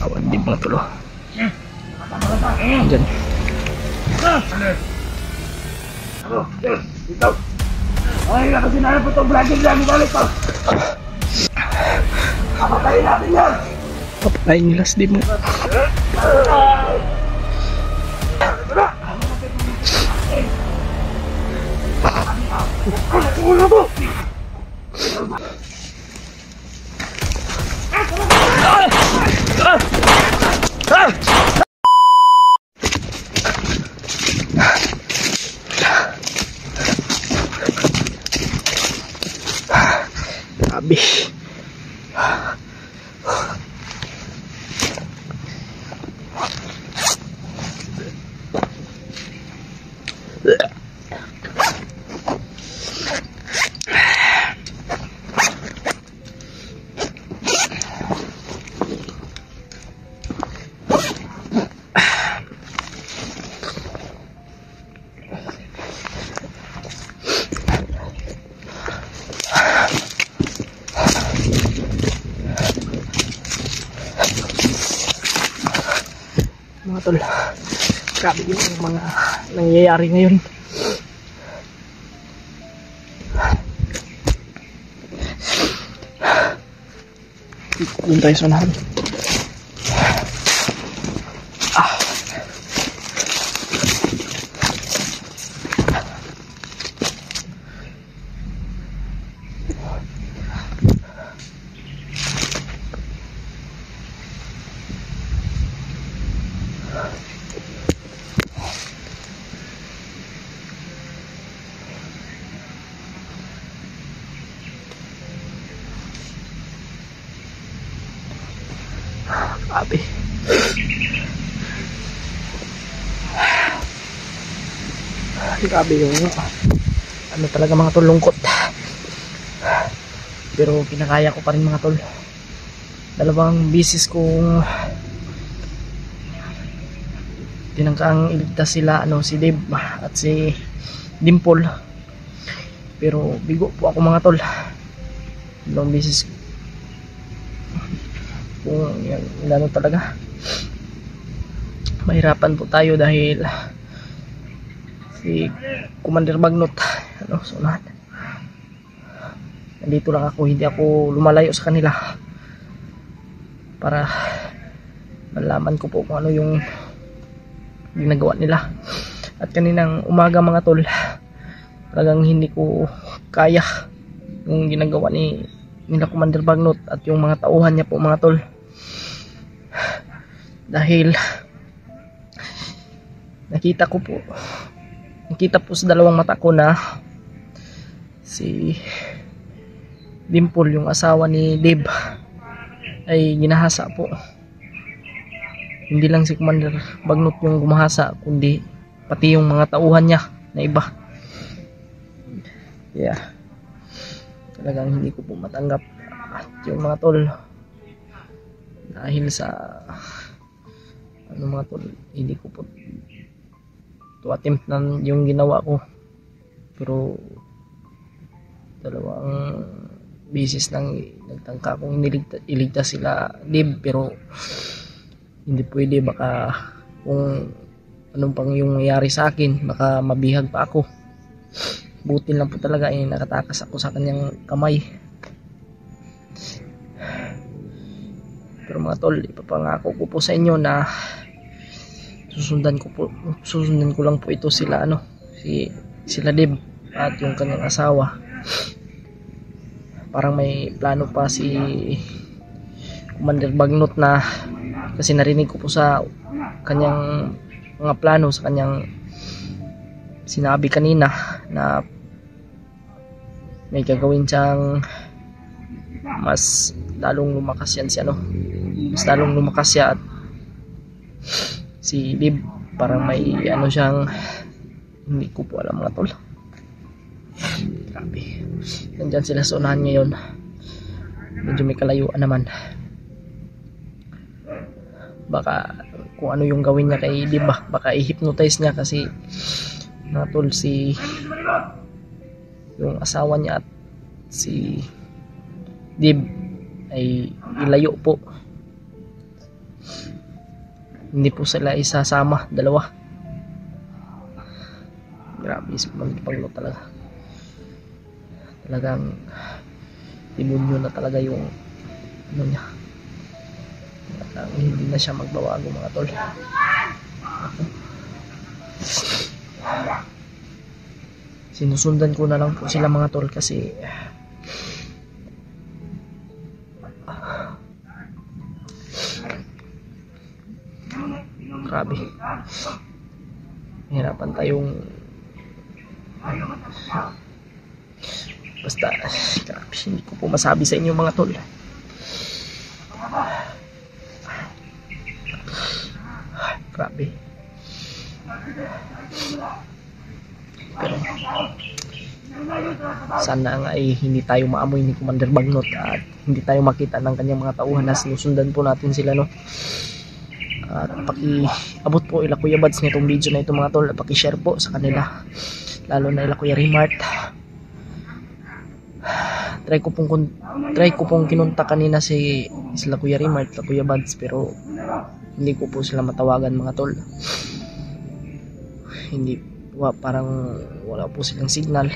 Awan din mga tulo. Diyan. Dito. Ay, kasi na po itong vlogger namin balik ko. Papatayin natin yan. Papatayin nila si Dib mo. Grabe. Mga tol, grabe yung mga nangyayari ngayon. Doon tayo sa unahan. Grabe. Grabe yung ano talaga mga tol, lungkot. Pero kinakaya ko pa rin mga tol. Dalawang bisis kong tinangkang iligtas sila, si Dave at si Dimple. Pero bigo po ako mga tol. Dalawang bisis kung yan talaga. Mahirapan po tayo dahil si Commander Bagnot so lahat. Nandito lang ako, hindi ako lumalayo sa kanila para malaman ko po kung ano yung ginagawa nila. At kaninang umaga mga tol, talagang hindi ko kaya yung ginagawa nila Commander Bagnot at yung mga tauhan niya po mga tol. Dahil nakita po sa dalawang mata ko na si Dimple, yung asawa ni Dave, ay ginahasa po. Hindi lang si Commander Bagnot yung gumahasa, kundi pati yung mga tauhan niya na iba. Talagang hindi ko po matanggap at yung mga tol, dahil sa mga tol, hindi ko po to attempt na yung ginawa ko. Pero dalawang bisis nang nagtangka kong iligtas sila Dave, pero hindi pwede. Baka kung anong pang yung nangyari sa akin, baka mabihag pa ako. Buti lang po talaga nakatakas ako sa kanyang kamay. Pero mga tol, ipapangako ko po sa inyo na susundan ko lang po ito sila sila Dave at yung kanyang asawa. Parang may plano pa si Commander Bagnot na, kasi narinig ko po sa kanyang mga plano, sa kanyang sinabi kanina na may gagawin siyang mas lalong lumakas yan mas lalong lumakas siya. At si Dave parang may siyang, hindi ko po alam mga tol. Grabe, nandyan sila sa unahan ngayon. Medyo may kalayuan naman. Baka kung ano yung gawin niya kay Dave, baka i-hypnotize niya, kasi mga tol, si yung asawa niya at si Dave ay ilayo po. hindi po sila isasama, dalawa. Grabe si Commander Bagnot talaga. Talagang demonyo na talaga yung ano niya. Hindi na siya magbabago mga tol. Sinusundan ko na lang po sila mga tol kasi grabe, hirapan tayong basta grabe, hindi ko po masabi sa inyo mga tol. Grabe. Pero sana nga ay hindi tayo maamoy ni Commander Bagnot at hindi tayo makita ng kanyang mga tauhan na sinusundan po natin sila, no? At pakiabot po ila Kuya Bads nitong video na ito mga tol, paki-share po sa kanila, lalo na ila Kuya Remart. Try ko pong kinunta kanina sila Kuya Remart, Kuya Bads, pero hindi ko po sila matawagan mga tol. Hindi, parang wala po silang signal.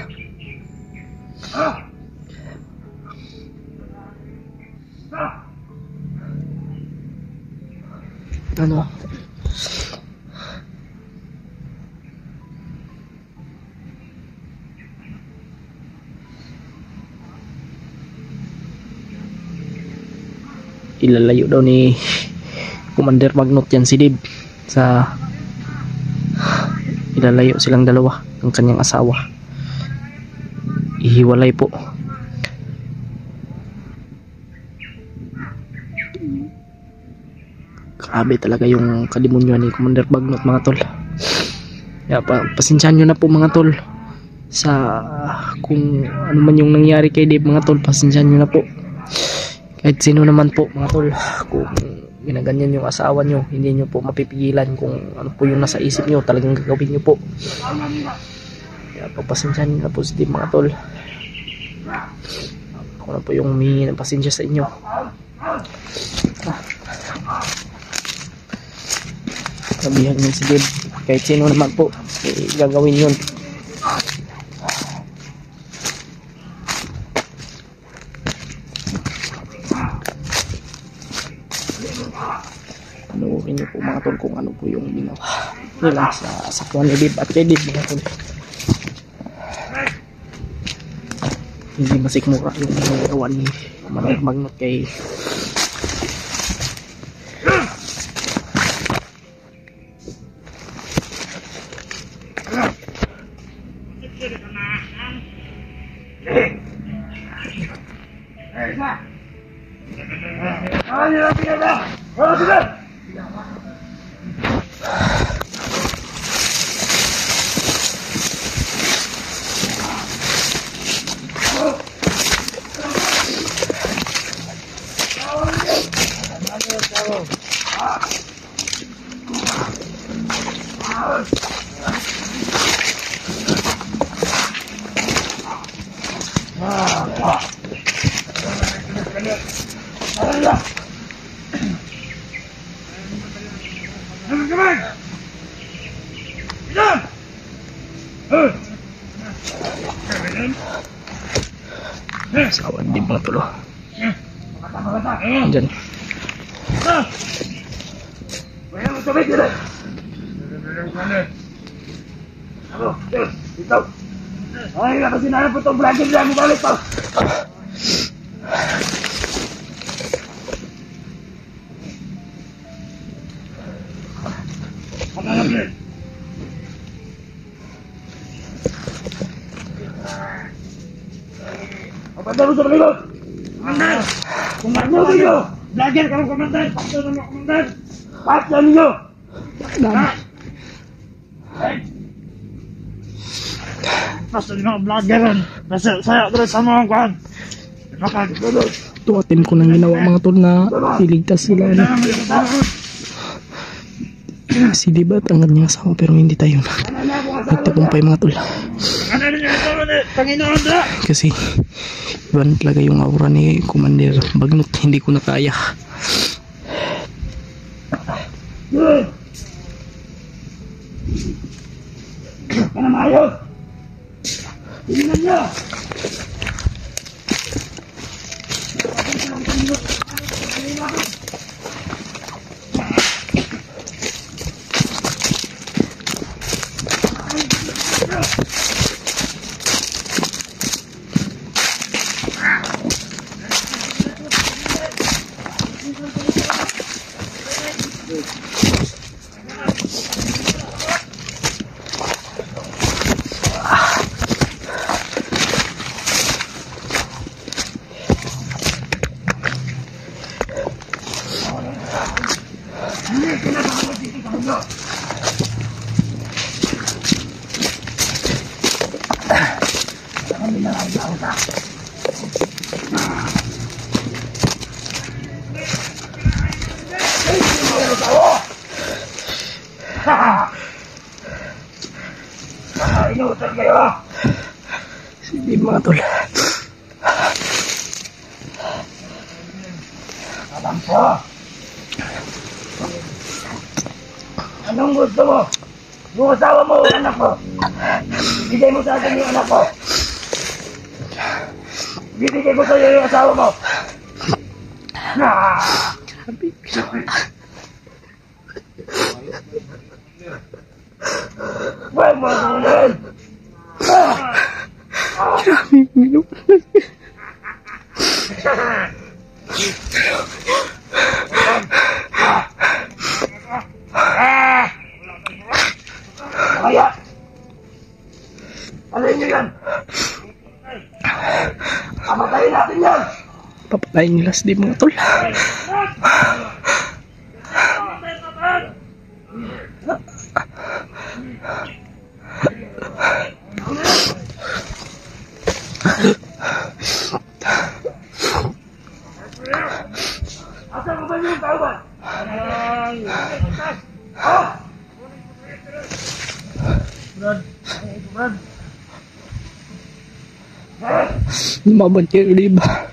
Ano? Ilalayo daw ni Commander Bagnot yan si Dib sa ilalayo silang dalawa ng kanyang asawa, ihiwalay po. Grabe talaga yung kadimonyo ni Commander Bagnot mga tol. Kaya pasensyahan nyo na po mga tol sa kung ano man yung nangyari kay Dib mga tol, pasensyahan nyo na po. Kahit sino naman po mga tol, kung ginaganyan yung asawa nyo, hindi nyo po mapipigilan kung ano po yung nasa isip nyo, talagang gagawin nyo po. Kaya papasensyahan nyo na po si Dib mga tol. Ako na po yung humingi ng pasensya sa inyo. Sabihan nyo si Dib, kahit sino naman po, gagawin yun. Panuorin nyo po mga tol kung ano po yung ginawa nila sa sakwan ni Dib at kay Dib mga tol. Hindi masikmura yung nagawa ni Commander Bagnot kay sawan Dib mga tol. Andyan. Ay, kasi na po itong vlogger lang balik pa. Kapanda mo sa kaligod! Komandan! Komandan ninyo! Vlogger ka ng komandan! Pakto na mga komandan! Pakto ninyo! Pakto ninyo mga vloggeran! Saya doon sa mga kwan! Tuwatin ko ng ginawa mga tol na iligtas sila na si Dib at ang kanyang asawa, pero hindi tayo nagtagumpay mga tol. Kasi iba na talaga yung aura ni Commander Bagnot, hindi ko na kaya. Ka na maayos. Tingnan niya. Inuusan kayo. Sige mga tol. Alam ko. Anong gusto mo? Yung asawa mo o anak ko? Bigay mo sa akin yung anak ko. Bibigay ko sa'yo yung asawa mo. Huwag mo sunan! Grabe, minum. Kaya! Alin nyo yan? Pamatayin natin yan! Papatayin nila si mga tol. Asa mo ba yung tauban? Brad. Mabantir ulit ba?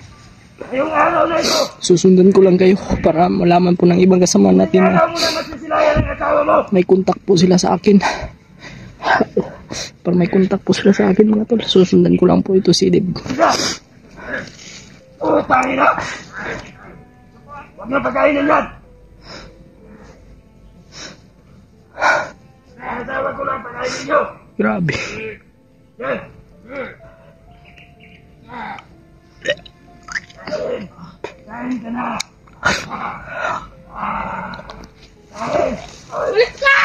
Ngayong araw na ito, Susundan ko lang kayo para malaman po ng ibang kasama natin na ayaw mo na masisilayan ang asawa mo. may kontak po sila sa akin. Para may kontak po sila sa akin mga tol. Susundan ko lang po ito si Dib. Isa! Utangin na! Huwag na pagkainin yan! Ang asawa ko lang pagkainin nyo! Grabe. Yan! Kain ka na! Ulit ka!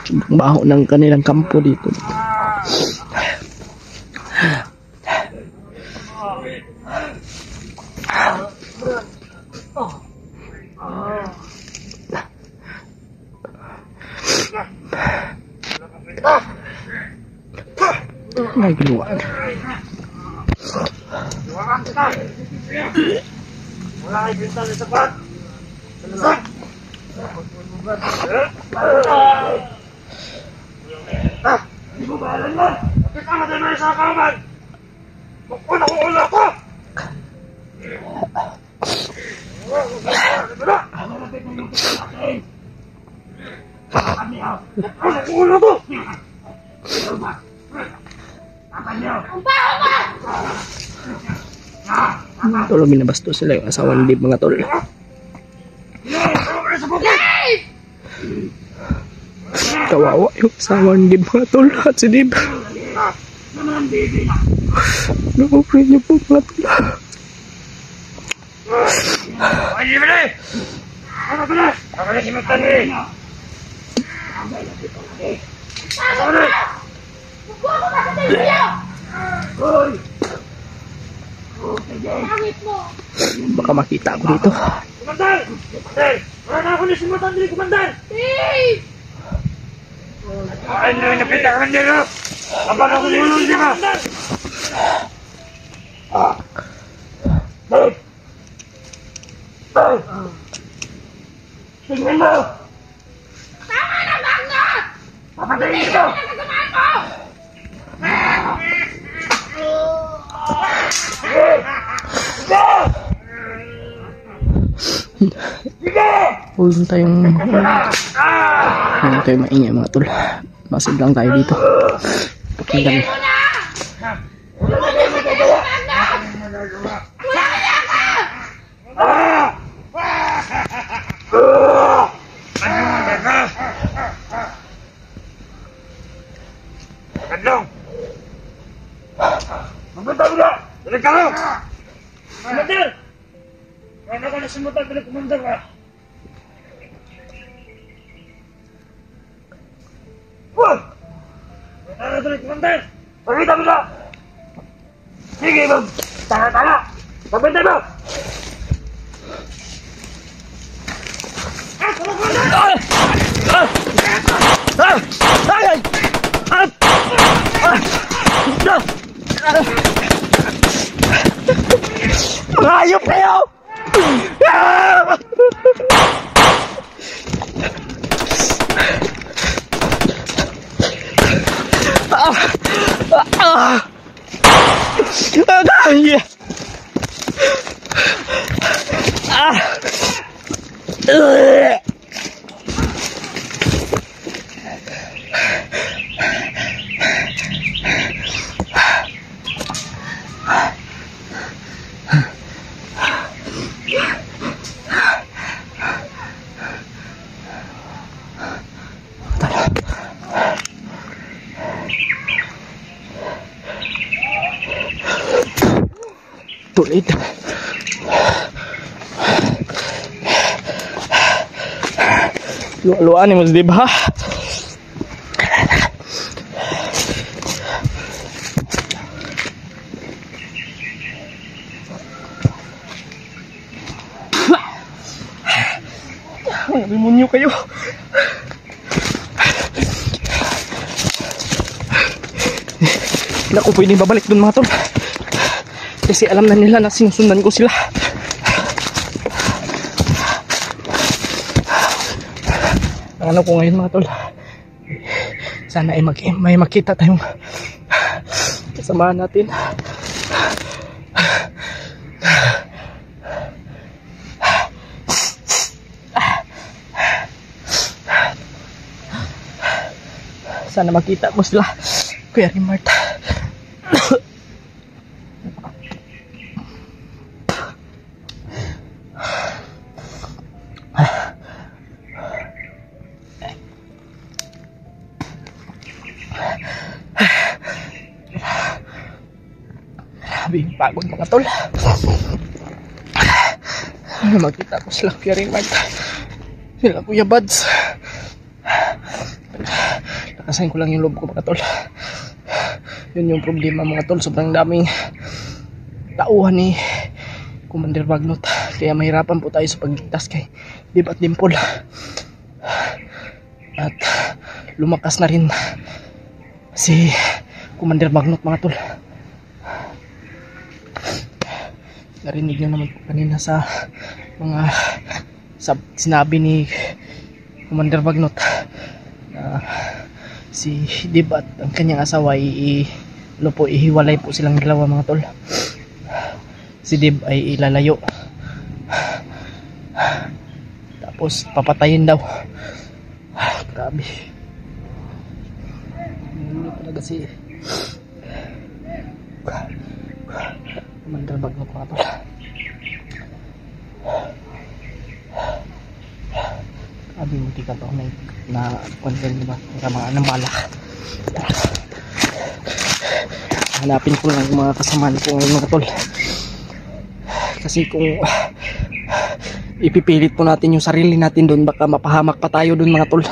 Sobrang baho ng kanilang kampo dito. Nagluwan. Wala kayo pinta na sapat! Sapat! Hindi mo ba alam yan? Bakit ka matay na sa kaman? Bukwan ako ulo ko! Malapit na yung kita natin! Bukwan ako ulo ko! Tol, binabasto sila yung asawa ni Dib mga tol. Kawawa yung asawa ni Dib mga tol at si Dib. Nakukulit niyo po mga tol. Ay, Jimmy! Ano ba na? Ako na si Magtani! Ako na! Huwag mo kasi tayo! Hoy! Pangit mo! Baka makita ako dito. Kumandan! Kumandan! Wala na ako na si Magtani, Kumandan! Hey! Ay, napita ka man dito! Abang ako nilulong, di ba? Dave! Dave! Tingnan mo! Papatayin ito! Huwag tayong maingay mga tol. Masig lang tayo dito. Pakinggan. Kadlong! Mabuta mo na! Dalag ka lang! Kumandir! Kaya na ka na sumutan ka na kumandir ka! Wag! Kaya na dalag kumandir! Pagkita mo na! Sige mo! Tanga-tanga! Pabintay mo! Hayop kayo! Tulit. Luan mo di ba? Demonyo kayo. Hindi ako pwedeng babalik dun mga tol. Kasi alam na nila na sinusundan ko sila. Ang ano ko ngayon mga tol, sana ay may makita tayong kasamahan natin. Sana makita ko sila, Kuya Rimart. Grabe yung pagod mga tol. Makita ko sila Kuya Rimart, sila Kuya Buds. Lakasan ko lang yung loob ko mga tol. Yun yung problema mga tol, sobrang daming tauhan ni Commander Bagnot. Kaya mahirapan po tayo sa pagligtas kay Dib at Dimple. At lumakas na rin si Commander Bagnot mga tol. Narinig nyo naman po kanina sa mga sinabi ni Commander Bagnot na si Dib at ang kanyang asawa ihiwalay po silang dalawa mga tol. Si Dib ay ilalayo, tapos papatayin daw. Grabe, ano talaga si Commander Bagnot mga tol. Grabe, hindi ka pa na konten diba mga anambala. Hanapin ko lang mga kasamaan ko ngayon mga tol, kasi kung ipipilit po natin yung sarili natin doon, baka mapahamak pa tayo doon mga tol.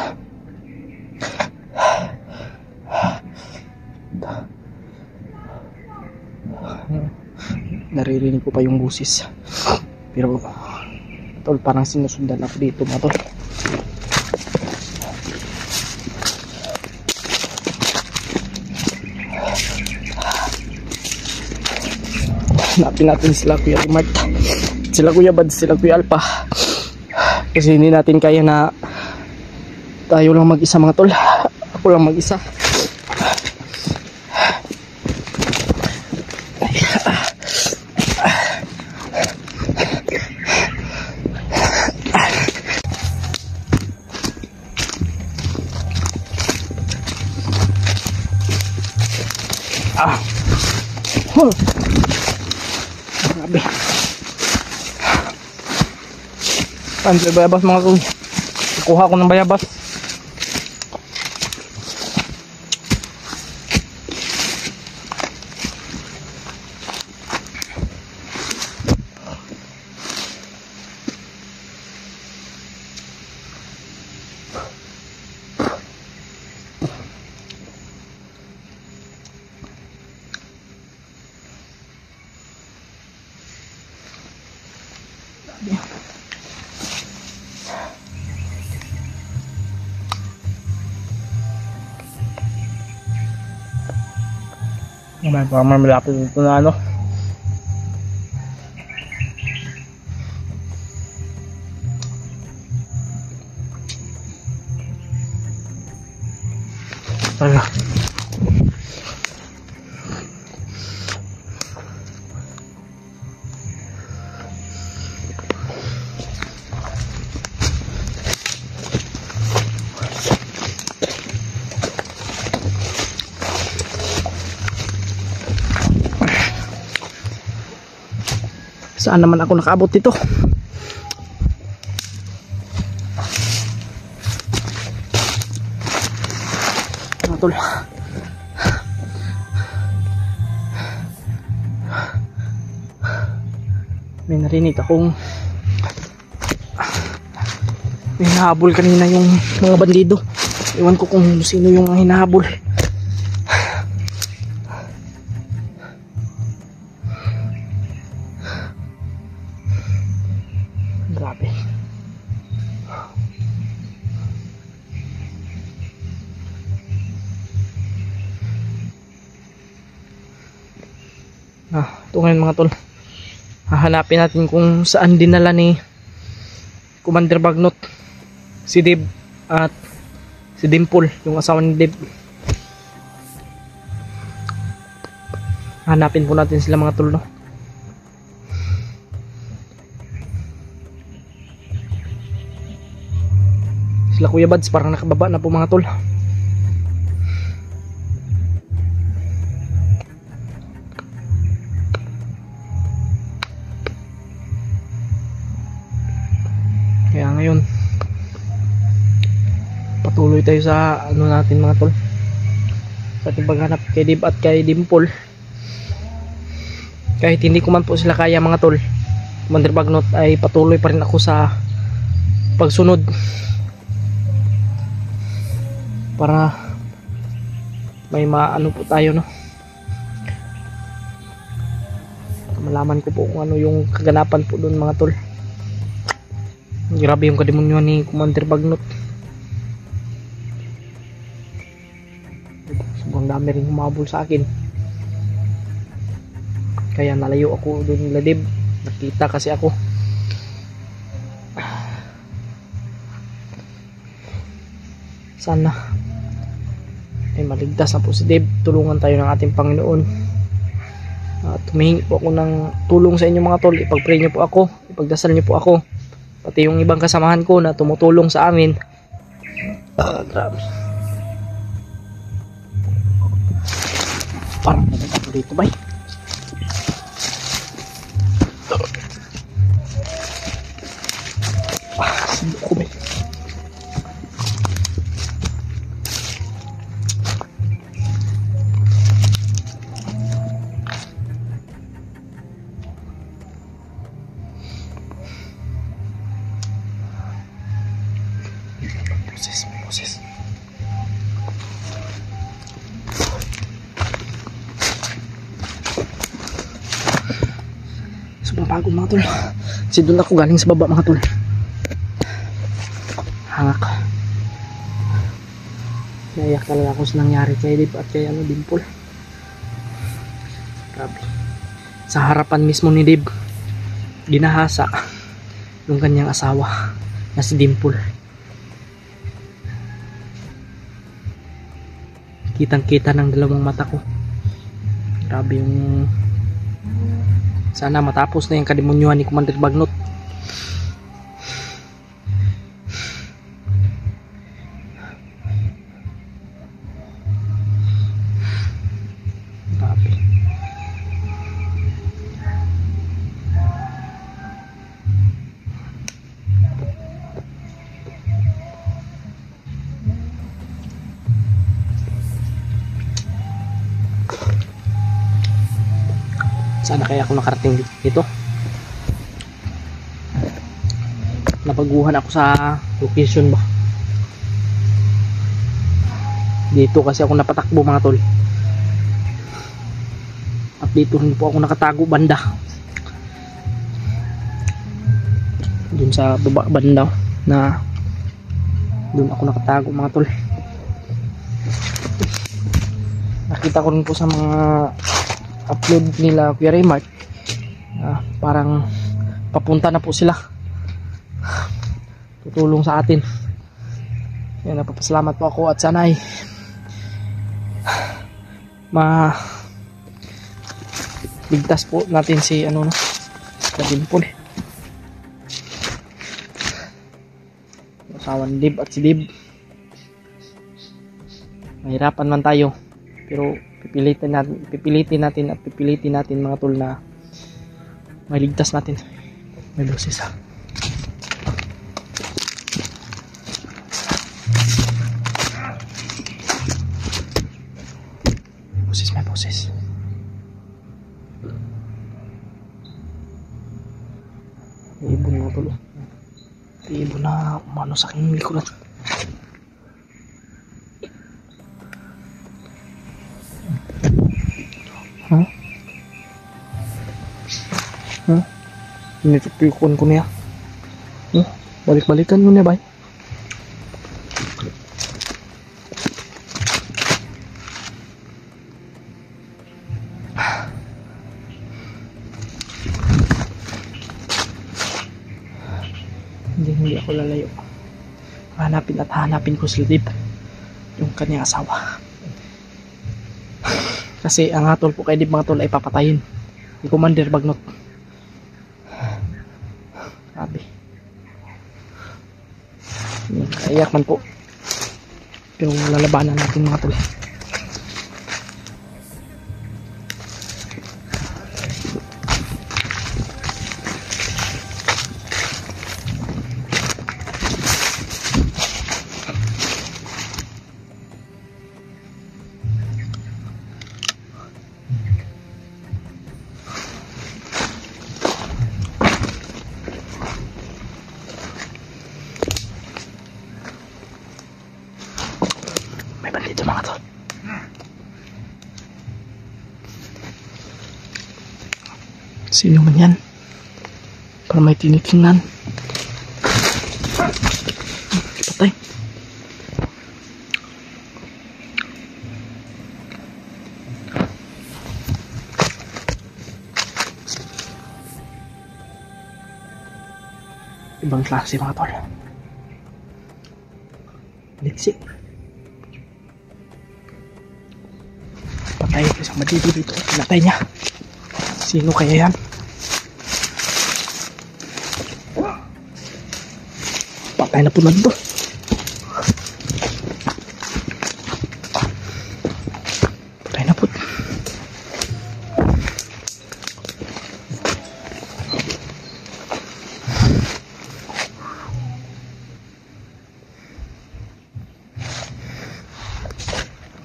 Naririnig ko pa yung busis, pero tol parang sinusundan ako dito mga tol. Hanapin natin sila Kuya Rimart, sila Kuya Buds, sila Kuya Alpha, kasi hindi natin kaya na tayo lang mag-isa mga tol. Ako lang mag-isa. Grabe. Saan sa bayabas mga tol? Kuha ko ng bayabas. May parang malapit ito na ano. Ala. Saan naman ako nakaabot dito? Mga tol. May narinig akong may hinahabol kanina yung mga bandido. Iwan ko kung sino yung hinahabol. Grabe. Ito ngayon mga tol. Hahanapin natin kung saan dinala ni Commander Bagnot si Dave at si Dimple, yung asawa ni Dave. Hanapin po natin sila mga tol, no? Sila Kuya Bads parang nakababa na po mga tol. Kaya ngayon patuloy tayo sa ano natin mga tol, sa ating paghanap kay Dave at kay Dimple. Kahit hindi ko man po sila kaya mga tol, Commander Bagnot, ay patuloy pa rin ako sa pagsunod para may maano po tayo, no? Malaman ko po kung ano yung kaganapan po doon mga tol. Grabe yung kademonyo ni Commander Bagnot. Sobrang dami rin humabol sa akin. Kaya nalayo ako doon nila Dave. Nakita kasi ako. Sana ay maligtas na po si Dave. Tulungan tayo ng ating Panginoon. At humihingi po ako ng tulong sa inyo mga tol. Ipag-pray nyo po ako, ipagdasal nyo po ako, pati yung ibang kasamahan ko na tumutulong sa amin. Grabe. Parang nagkakapo dito bay. Sindo ko bay. Proses. Sobrang pagod mga tol. Kasi doon ako galing sa baba mga tol. Hangak. Naiyak talaga ako sa nangyari kay Dave at kay Dimple. Grabe. Sa harapan mismo ni Dave, ginahasa yung kanyang asawa na si Dimple. kitang-kita ng dalawang mata ko. Grabe yung... Sana matapos na yung kademonyuhan ni Commander Bagnot. Grabe. Sana kaya ako nakarating dito. Napaguhan ako sa location ba. Dito kasi ako napatakbo mga tol. At dito rin po ako nakatago banda. Dun sa baba banda na dun ako nakatago mga tol. Nakita ko rin po sa mga upload nila Kuya Raymart, parang papunta na po sila, tutulong sa atin. Yan, napapasalamat po ako at sana ay ligtas po natin si Dimple, asawan Dib at si Dib. Mahirapan man tayo pero pipilitin natin mga tol na maligtas natin. May boses ha. May boses. May ibon mga tol. May ibon na umano sa aking likuran. Pinipikon ko niya. Balik-balikan mo niya bay. Hindi ako lalayo. Hanapin ko si Dib, yung kanyang asawa. Kasi ang hatol po kay Dib mga tol ay papatayin ni Commander Bagnot. Grabe. Kaiyak man po. Pero lalabanan natin mga tol. Dito mga tol. Sino man yan? Para may tinitingnan. Patay. Ibang klase mga tol. Liksi. Patay ko isang madidi dito. Pinatay niya. Sino kaya yan? Patay na po na dito. Patay na po.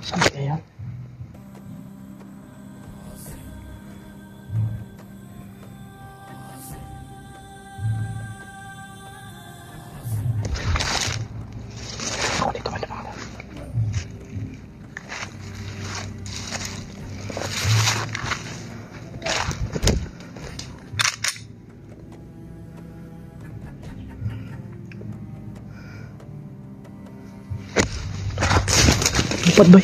Saan kaya yan? Lupad boy.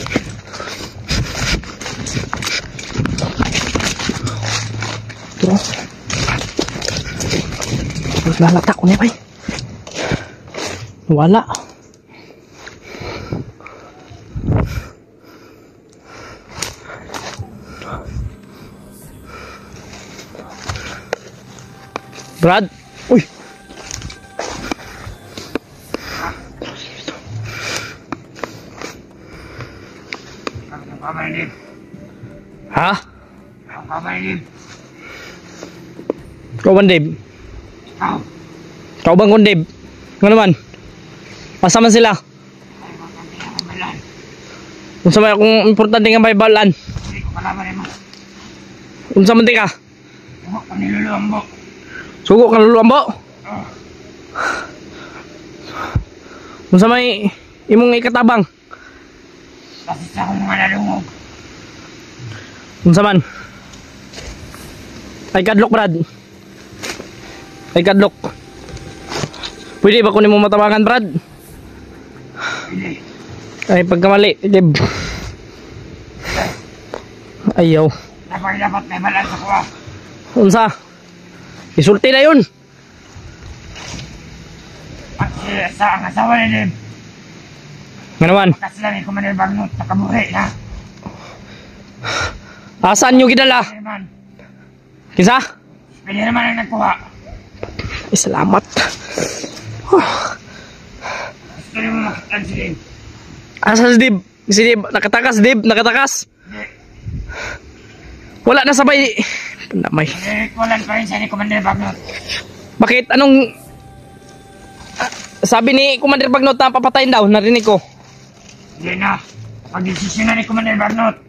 Terus lalata ko niya boy. Wala. Brad. Uy. Ang kabayin. Ha? Ang kabayin. Ikaw ba, Dave? Ikaw. Ikaw bang kung Dave? Ano naman? Asa man sila? Ay, magkakita ang balan. Kung sa may kung importante nga may balaan. Hindi ko kalaman eh, ma. Kung sa manti ka? Huwag ka niluluambo. Sugo ka luluambo? Oh. Kung sa may imong ikatabang? Kasi sa akong mga nalungog. Kung sa man? Ay kadlok, Brad. Ay kadlok. Pwede ba kunin mo matabangan, Brad? Hindi. Ay pagkamali, Dave. Ayaw. Dapat may balan sa kuha. Unsa? Isulti na yun. At sa ang asawa ni Lim. Nga naman, Kaslami ko man bagnot. Nakabuhi na. asaan nyo gidala? Naman. Kisa? Pwede naman ang nagkuha. Ay, salamat. Gusto niyo mo makita si Lim. Asa si Dib? Si Dib, nakatakas, Dib, nakatakas. Hindi. Wala na sabay. Pandamay. Nagkukulan pa rin siya ni Commander Bagnot. Bakit? Anong... sabi ni Commander Bagnot na papatayin daw, narinig ko. Hindi na. Pag-desisyon na ni Commander Bagnot.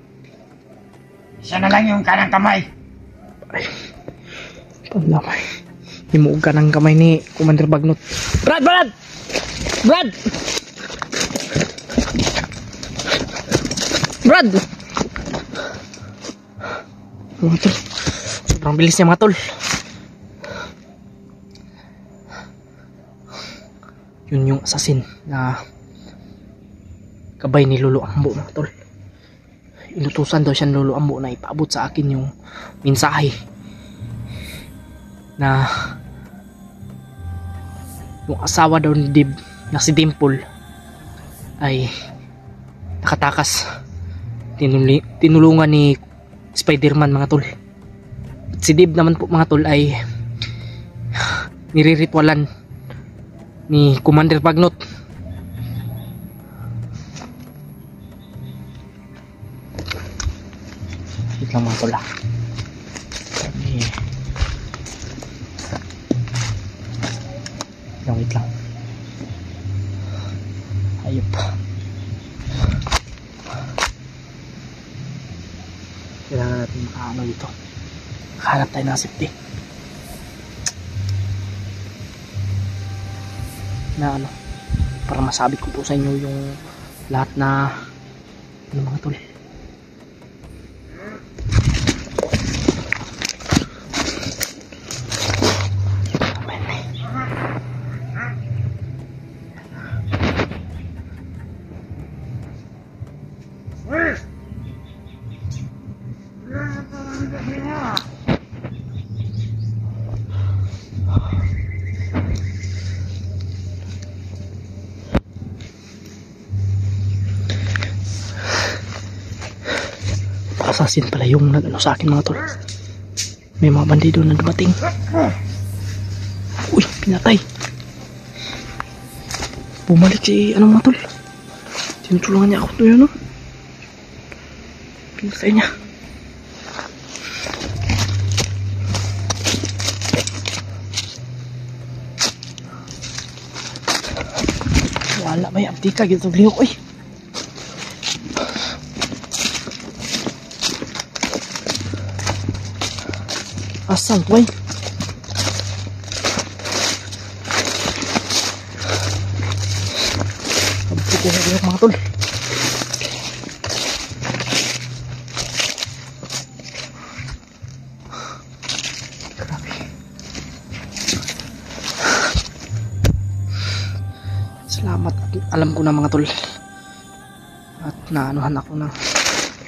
Siya na lang yung kanang kamay. Ay, pandamay. Himuog ka ng kamay ni Commander Bagnot. Brad! Brad! Brad! Brad! Mga tol, sobrang bilis niya mga tol. Yun yung assassin na kabay ni Lolo Ambo mga tol. Inutusan daw siya ni Lolo Ambo na ipaabot sa akin yung mensahe na yung asawa daw ni Dib na si Dimple ay nakatakas. Tinulungan ni Spider-Man mga tol. At si Dib naman po mga tol ay niriritualan ni Commander Bagnot. Wait lang mga tol ah. Wait lang. Ayop. Kailangan natin makaano dito. Makahanap tayo ng safety. Na ano, para masabi ko po sa inyo yung lahat na ano mga tol. Assassin pala yung nag-ano sa akin mga tol. May mga bandido na dumating. Uy, pinatay. Bumalik si ano mga tol. Tinutulungan niya ako to yun no. Pinatay niya. Wala may abdika gitu gliyok oy. Asal boy. Abdika gliyok mga tol. Salamat, alam ko na mga tol. At naanuhan ako na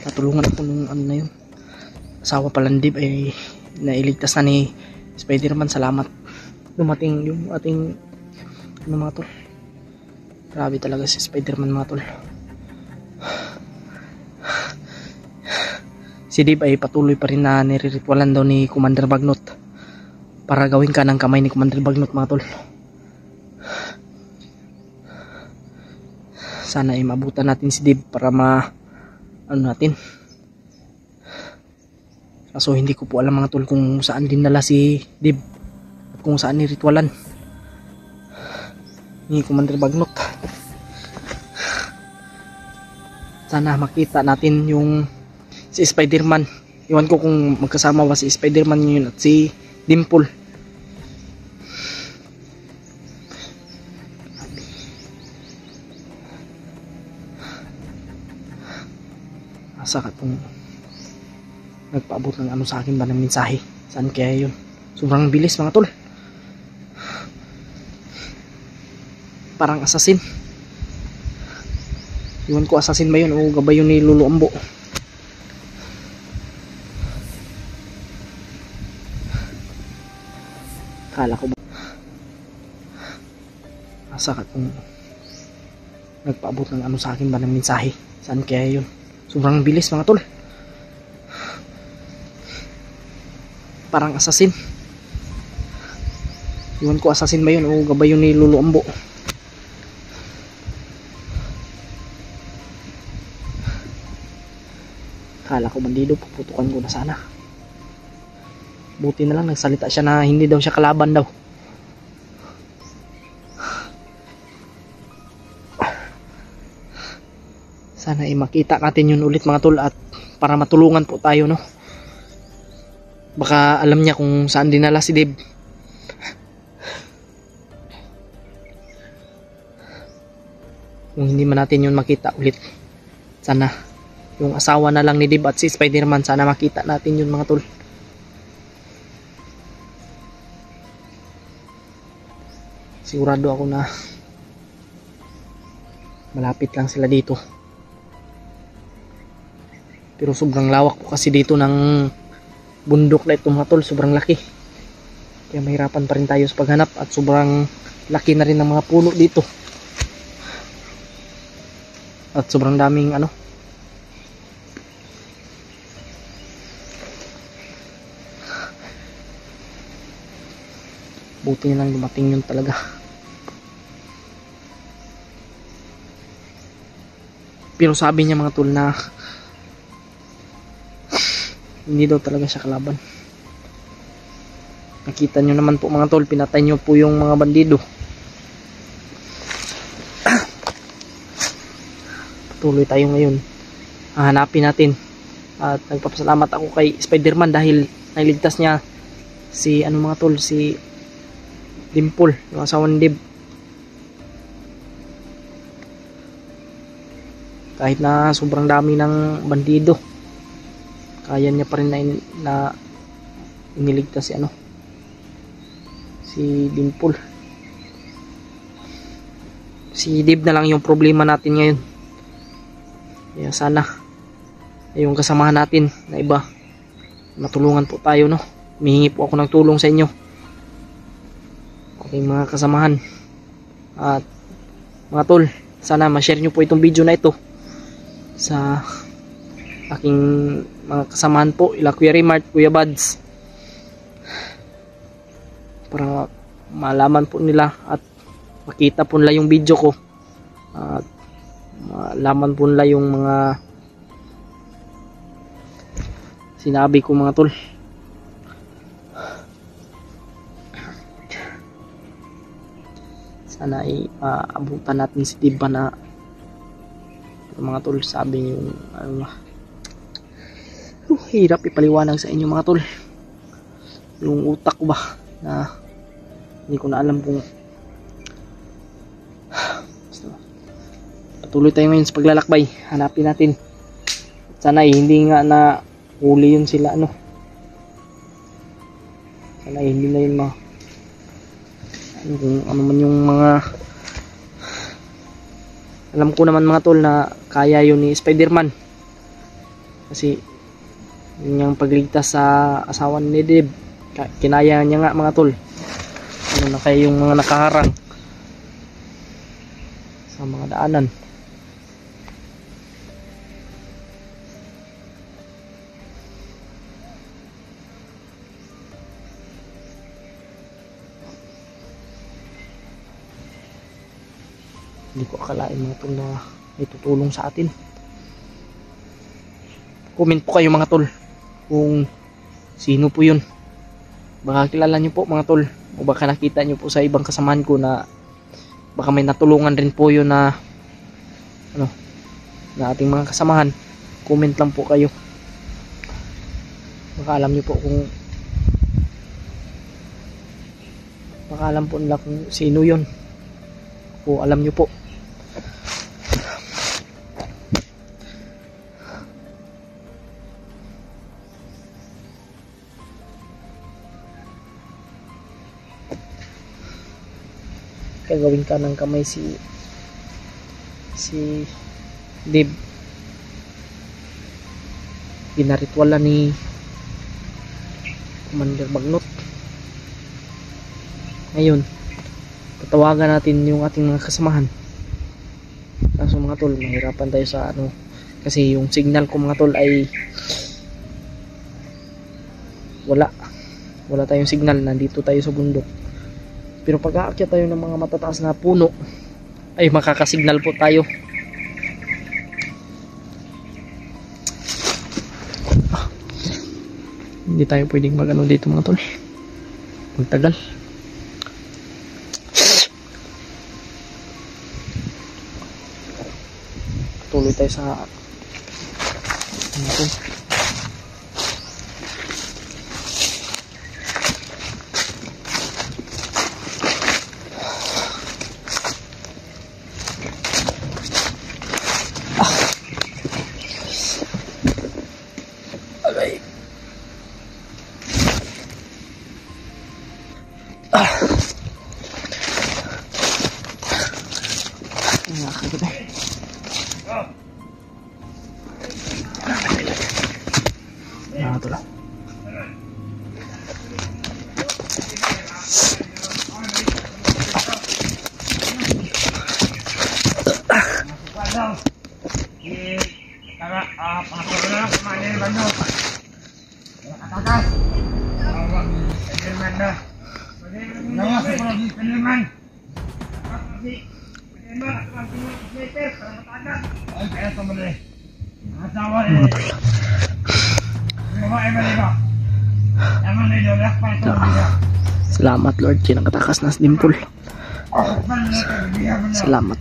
natulungan ako nung ano na yun. Asawa palang Dib ay nailigtas na ni Spider-Man. Salamat. Dumating yung ating ano mga tol. Grabe talaga si Spider-Man mga tol. Si Dib ay patuloy pa rin na nire-ritualan daw ni Commander Bagnot para gawin ka ng kamay ni Commander Bagnot, mga tol. Sana ay mabutan natin si Dib para natin. Kaso hindi ko po alam, mga tol, kung saan dinala si Dib at kung saan niritwalan ni Commander Bagnot. Sana makita natin yung si Spider-Man. Iwan ko kung magkasama ba si Spider-Man yun at si Dimple. Asa ka kung nagpaabot ng ano sa akin ba ng mensahe? Saan kaya yun? Sobrang bilis, mga tol. Parang assassin. Iwan ko assassin ba yun o gabay yun ni Lolo Ambo. Kala ko ba asa ka kung nagpaabot ng ano sa akin ba ng mensahe? Saan kaya yun? Sobrang bilis, mga tol. Parang assassin. Iwan ko assassin ba yun o gabay yun ni Lolo Ambo. Kala ko bandido, puputukan ko na sana. Buti na lang nagsalita siya na hindi daw siya kalaban daw. Sana ay makita natin yun ulit, mga tol, at para matulungan po tayo, no? Baka alam niya kung saan dinala si Dib. Kung hindi man natin yun makita ulit, sana yung asawa na lang ni Dib at si Spider-Man, sana makita natin yun, mga tol. Sigurado ako na malapit lang sila dito. Pero sobrang lawak po kasi dito ng bundok na ito, mga tol. Sobrang laki. Kaya mahirapan pa rin tayo sa paghanap. At sobrang laki na rin ng mga puno dito. At sobrang daming buti na lang dumating yun talaga. Pero sabi niya, mga tol, na hindi daw talaga siya kalaban. Nakita nyo naman po, mga tol, pinatay nyo po yung mga bandido. Patuloy tayo ngayon. Hahanapin natin. At nagpapasalamat ako kay Spider-Man dahil nailigtas niya si mga tol, si Dimple, yung asawa ni Dib. Kahit na sobrang dami ng bandido, kaya niya pa rin na iniligtas si Dimple. Si Dib na lang yung problema natin ngayon. Kaya sana yung kasamahan natin na iba, matulungan po tayo, no? Humihingi po ako ng tulong sa inyo, aking mga kasamahan. At mga tol, sana ma-share nyo po itong video na ito sa aking mga kasamahan po, ila Kuya Rimart, Kuya Buds, para malaman po nila at makita po nila yung video ko at malaman po nila yung mga sinabi ko, mga tol. Sana ay abutan natin si Diba na mga tol. Sabi niyo hirap ipaliwanag sa inyo, mga tol, yung utak ko ba na hindi ko na alam kung patuloy tayo ngayon sa paglalakbay. Hanapin natin. Sana hindi nga na huli yun sila sana hindi na yun kung ano man yung mga alam ko naman, mga tol, na kaya yun ni Spider-Man kasi yun yung pagligtas sa asawa ni Dib. Kinaya niya nga, mga tol. Na kaya yung mga nakaharang sa mga daanan. Hindi ko akalain mga tol na may tutulong sa atin. Comment po kayo mga tol kung sino po yun. Baka kilala nyo po mga tol, o baka nakita nyo po sa ibang kasamahan ko na baka may natulungan rin po yun na na ating mga kasamahan. Comment lang po kayo, baka alam nyo po kung baka alam po nila kung sino yun, o alam nyo po. Gagawin ka ng kamay si Dib. Ginaritwala ni Commander Bagnot. Ngayon, tatawagan natin yung ating mga kasamahan. Kaso mga tol, mahirapan tayo sa kasi yung signal ko mga tol ay wala tayong signal. Nandito tayo sa bundok. Pero pag aakyat tayo ng mga matataas na puno ay makakasignal po tayo. Hindi tayo pwedeng magano dito mga tol, magtagal. Tuloy tayo sa mga tol. Salamat Lord, kinakatakas na sa dimple. Salamat.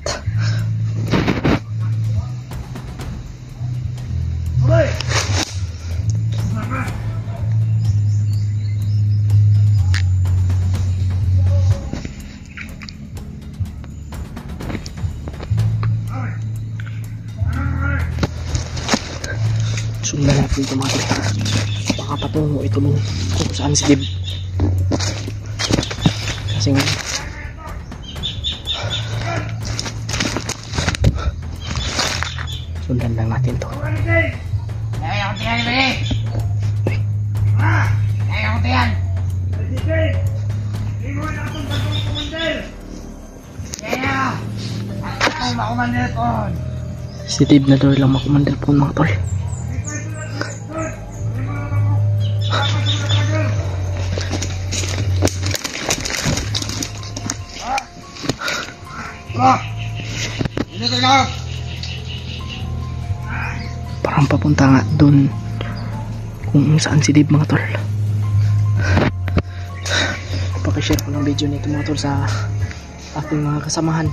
Sundan natin ito mga tol. Baka patungo ito kung saan si Dib. Kasi nga sundan lang natin to. Si Dib na daw lang makumander po mga tol. Parang papunta nga dun kung saan si Dib mga tol. Pakishare ko ng video nito mga tol sa aking mga kasamahan.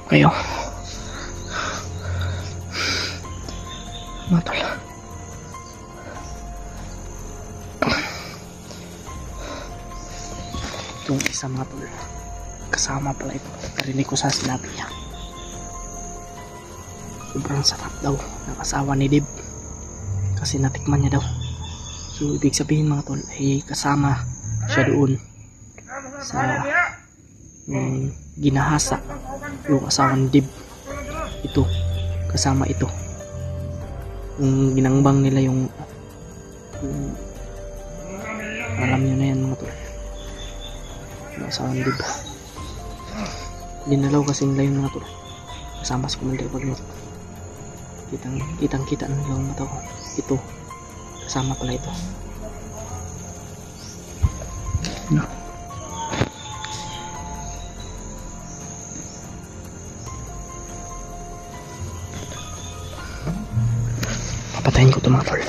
Kayo mga tol, itong isa mga tol, kasama pala ito. Narinig ko sa sinabi niya sobrang sarap daw ng asawa ni Dib kasi natikman niya daw. So ibig sabihin mga tol ay kasama siya doon sa ginahasa yung asawa ni Dib. ito kasama ito. Yung ginangbang nila yung alam nyo na yan mga tol. Nasa Andib. Dinalaw kasi nila yung mga tol. Kasama si Commander Bagnot. Kitang kita na nila yung mata ko. Ito. Kasama pala ito. No. Papatayin ko ito mga tol.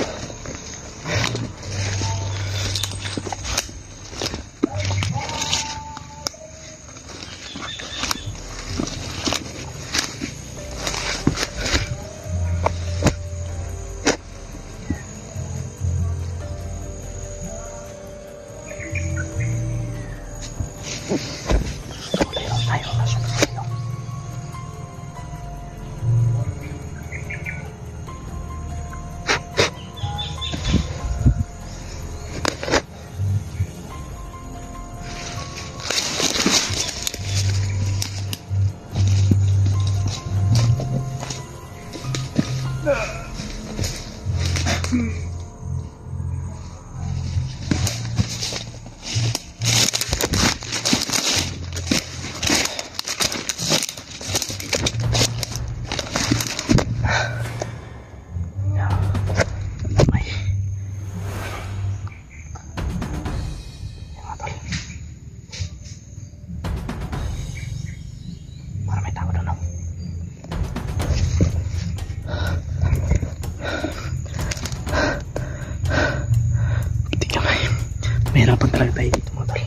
Mahirapan talaga tayo dito mga tol.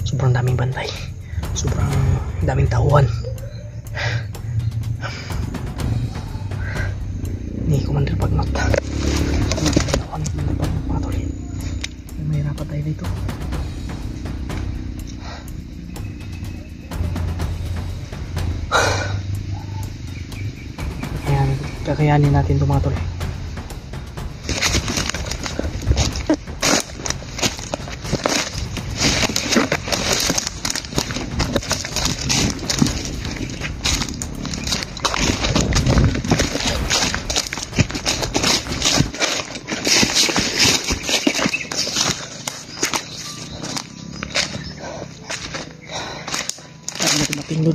Sobrang daming bantay. Sobrang daming tauhan. Ni Commander Bagnot. Tauhan ni Commander Bagnot mga tol. Mahirapan tayo dito. Kakayanin natin ito mga tol. Doon. Hindi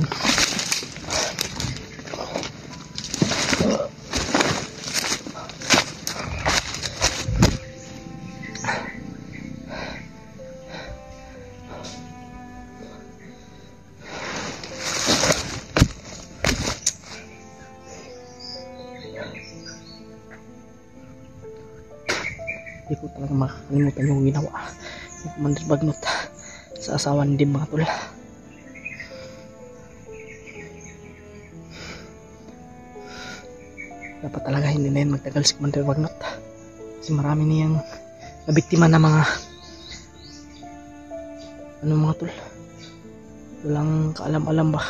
ko talaga makakalimutan yung ginawa ni Commander Bagnot sa asawa ni Dib mga tol. Dapat talaga hindi na yan magtagal si Commander Bagnot kasi marami niyang nabiktima na mga mga tol, walang kaalam-alam ba.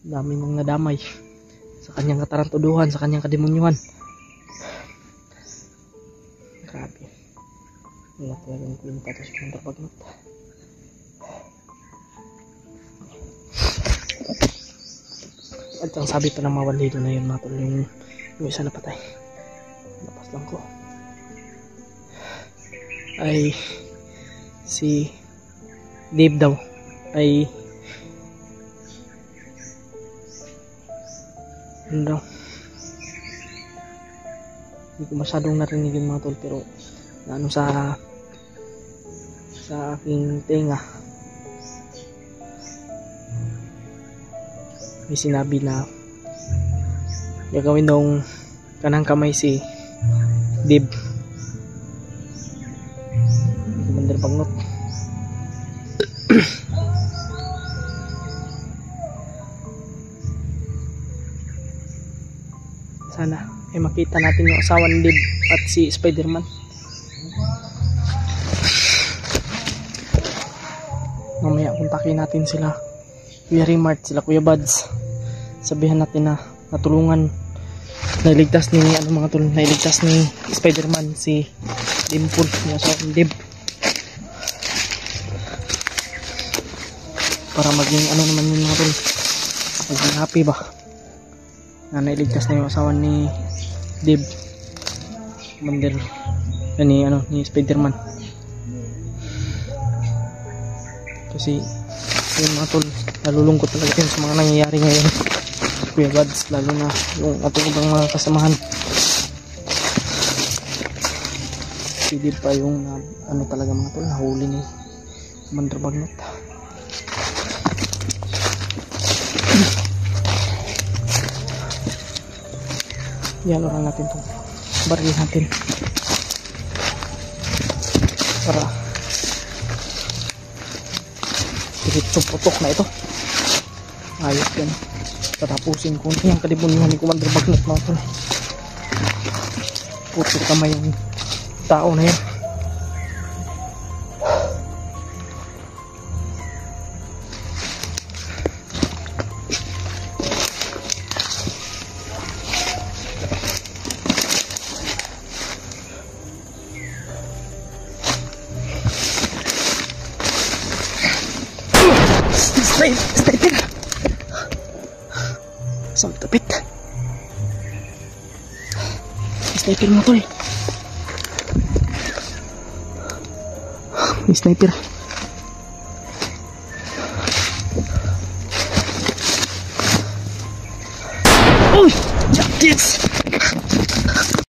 Dami niyang nadamay sa kanyang katarantuduhan, sa kanyang kademonyuhan. Grabe, wala talagang kwenta to si Commander Bagnot. At ang sabi pa ng mga bandido na yun mga tol, yung isa na patay, lapas lang ko, ay si Dave daw ay ano daw, hindi ko masyadong narinig yung mga tol, pero na ano sa aking tenga may sinabi na gagawin daw kanang kamay si Dib Commander Bagnot. Sana ay makita natin yung asawa ni Dib at si Spider-Man. Mamaya kontakin natin sila Kuya Remart, sila Kuya Buds, sabihan natin na natulungan, nailigtas ni mga tol, nailigtas ni Spider-Man si Dimple, yung asawa ni Dib. para maging ano naman yun mga tol, maging happy ba na nailigtas na yung asawa ni Dave Commander ni Spiderman. Kasi yun mga tol, nalulungkot talaga yun sa mga nangyayari ngayon Kuya Bads, lalo na yung ating ibang mga kasamahan. Si Dave pa yung ano talaga mga tol, nahuli ni Commander Bagnot. Yan lang natin itong baril natin para diretsong putok na ito. Ayos yan, tatapusin ko yung kalibunuhan ni Commander Bagnot mga tol. Puto kamay yung tao na yan. Sniper! Isang tapit. Sniper mo tol. May sniper.